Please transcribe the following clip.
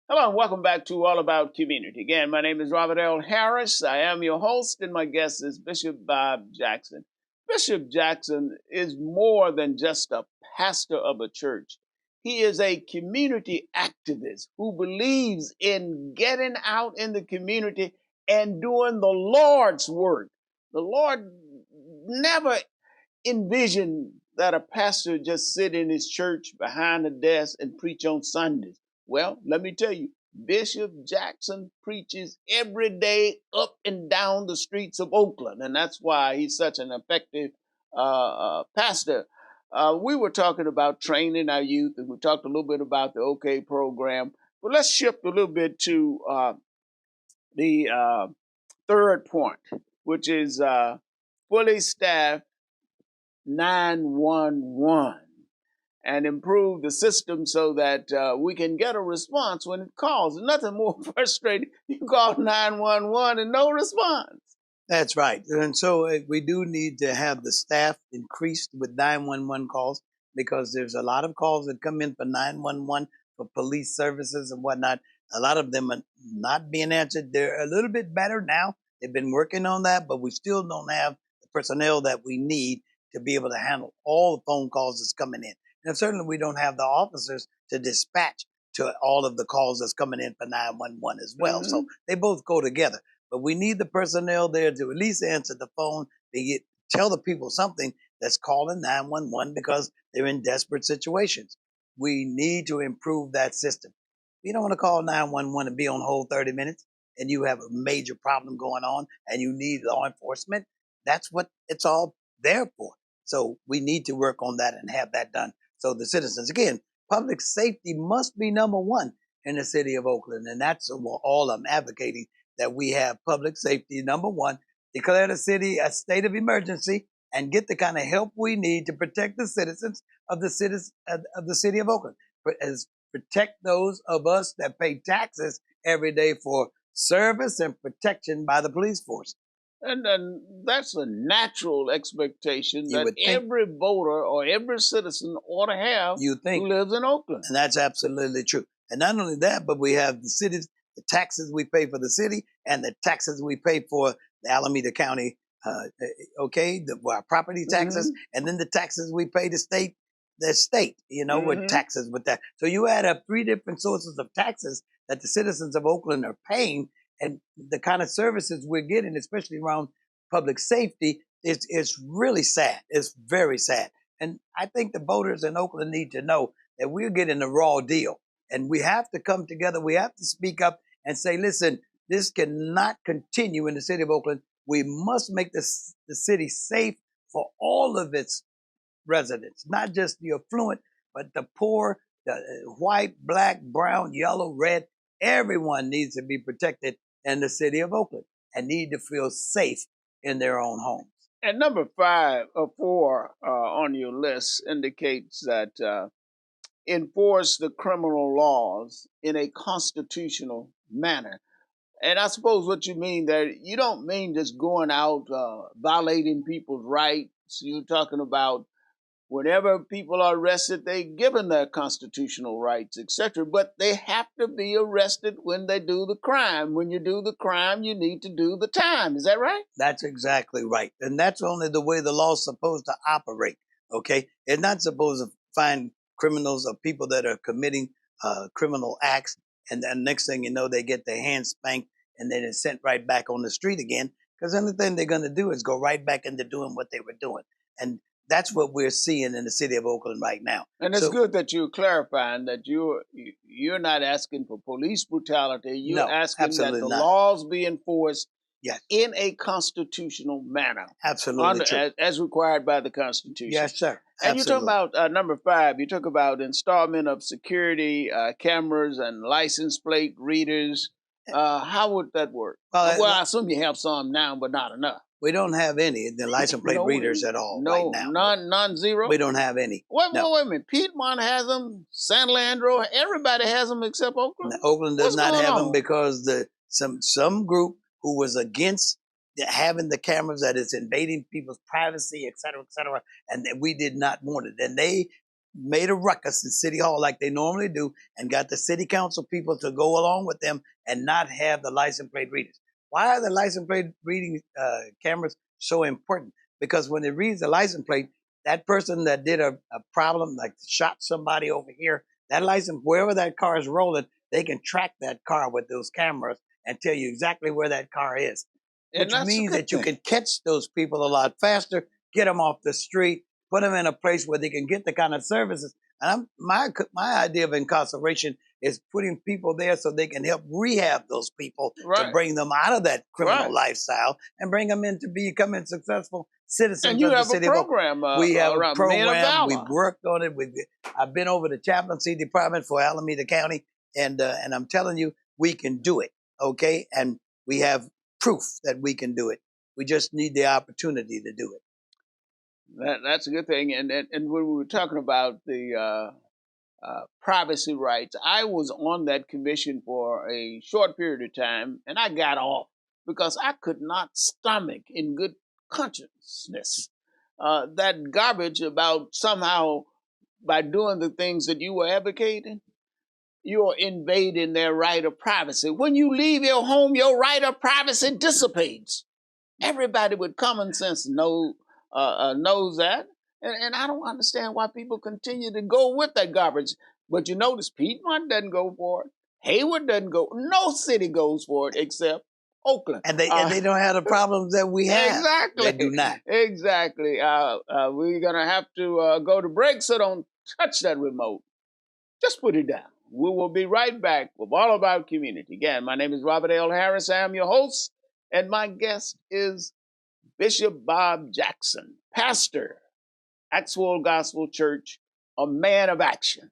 Hello and welcome back to All About Community. Again, my name is Robert L. Harris. I am your host, and my guest is Bishop Bob Jackson. Bishop Jackson is more than just a pastor of a church. He is a community activist who believes in getting out in the community and doing the Lord's work. The Lord never envisioned that a pastor just sit in his church behind a desk and preach on Sundays. Well, let me tell you, Bishop Jackson preaches every day up and down the streets of Oakland, and that's why he's such an effective pastor. We were talking about training our youth, and we talked a little bit about the OK program. But let's shift a little bit to the third point, which is fully staffed 911 and improve the system so that we can get a response when it calls. There's nothing more frustrating. You call 911 and no response. That's right. And so we do need to have the staff increased with 911 calls because there's a lot of calls that come in for 911 for police services and whatnot. A lot of them are not being answered. They're a little bit better now. They've been working on that, but we still don't have the personnel that we need to be able to handle all the phone calls that's coming in. And certainly we don't have the officers to dispatch to all of the calls that's coming in for 911 as well. Mm-hmm. So they both go together. But we need the personnel there to at least answer the phone, to tell the people something that's calling 911 because they're in desperate situations. We need to improve that system. You don't want to call 911 and be on hold 30 minutes and you have a major problem going on and you need law enforcement. That's what it's all there for. So we need to work on that and have that done. So the citizens, again, public safety must be number one in the city of Oakland. And that's all I'm advocating, that we have public safety number one, declare the city a state of emergency, and get the kind of help we need to protect the citizens of the city of Oakland. Protect those of us that pay taxes every day for service and protection by the police force. And that's a natural expectation You that would think, every voter or every citizen ought to have you think, who lives in Oakland. And that's absolutely true. And not only that, but we have the cities, the taxes we pay for the city and the taxes we pay for the Alameda County, our property taxes, and then the taxes we pay the state, with taxes with that. So you add up three different sources of taxes that the citizens of Oakland are paying, and the kind of services we're getting, especially around public safety, it's really sad. It's very sad. And I think the voters in Oakland need to know that we're getting a raw deal. And we have to come together. We have to speak up and say, listen, this cannot continue in the city of Oakland. We must make the city safe for all of its residents, not just the affluent, but the poor, the white, black, brown, yellow, red. Everyone needs to be protected in the city of Oakland and need to feel safe in their own homes. And number 5 or 4 on your list indicates that enforce the criminal laws in a constitutional manner. And I suppose what you mean there, you don't mean just going out violating people's rights. You're talking about whenever people are arrested, they're given their constitutional rights, etc. But they have to be arrested when they do the crime. When you do the crime, you need to do the time. Is that right? That's exactly right. And that's only the way the law's supposed to operate, okay? It's not supposed to find criminals or people that are committing criminal acts, and then next thing you know, they get their hands spanked and then it's sent right back on the street again, because the only thing they're going to do is go right back into doing what they were doing. And that's what we're seeing in the city of Oakland right now. And it's good that you're clarifying that you're not asking for police brutality. You're asking that the laws be enforced in a constitutional manner. Absolutely. As required by the Constitution. Yes, sir. And you talk about number 5, you talk about installment of security cameras and license plate readers. How would that work? Well, I assume you have some now, but not enough. We don't have any the license plate readers at all right now. None, zero? We don't have any. Wait a minute. Piedmont has them. San Leandro, everybody has them except Oakland. Oakland does not have them because some group who was against having the cameras, that is invading people's privacy, et cetera, and we did not want it. And they made a ruckus in City Hall like they normally do and got the city council people to go along with them and not have the license plate readers. Why are the license plate reading cameras so important? Because when it reads the license plate, that person that did a problem, like shot somebody over here, that license, wherever that car is rolling, they can track that car with those cameras and tell you exactly where that car is, And which that's a means good that you thing. can catch those people a lot faster, get them off the street, put them in a place where they can get the kind of services. And my idea of incarceration is putting people there so they can help rehab those people to Right. bring them out of that criminal Right. lifestyle and bring them into becoming successful citizens And you of the have a city of Oakland. program We have a around Men of program. We've Valor. worked on it. I've been over the chaplaincy department for Alameda County, and I'm telling you, we can do it. Okay, and we have proof that we can do it. We just need the opportunity to do it. That's a good thing. And when we were talking about the privacy rights, I was on that commission for a short period of time, and I got off because I could not stomach, in good consciousness, that garbage about somehow by doing the things that you were advocating, you're invading their right of privacy. When you leave your home, your right of privacy dissipates. Everybody with common sense knows that. And I don't understand why people continue to go with that garbage. But you notice Piedmont doesn't go for it. Hayward doesn't go. No city goes for it except Oakland. And they don't have the problems that we have. Exactly. They do not. Exactly. We're going to have to go to break, so don't touch that remote. Just put it down. We will be right back with All About Community. Again, my name is Robert L. Harris. I am your host, and my guest is Bishop Bob Jackson, pastor, Axwell Gospel Church, a man of action.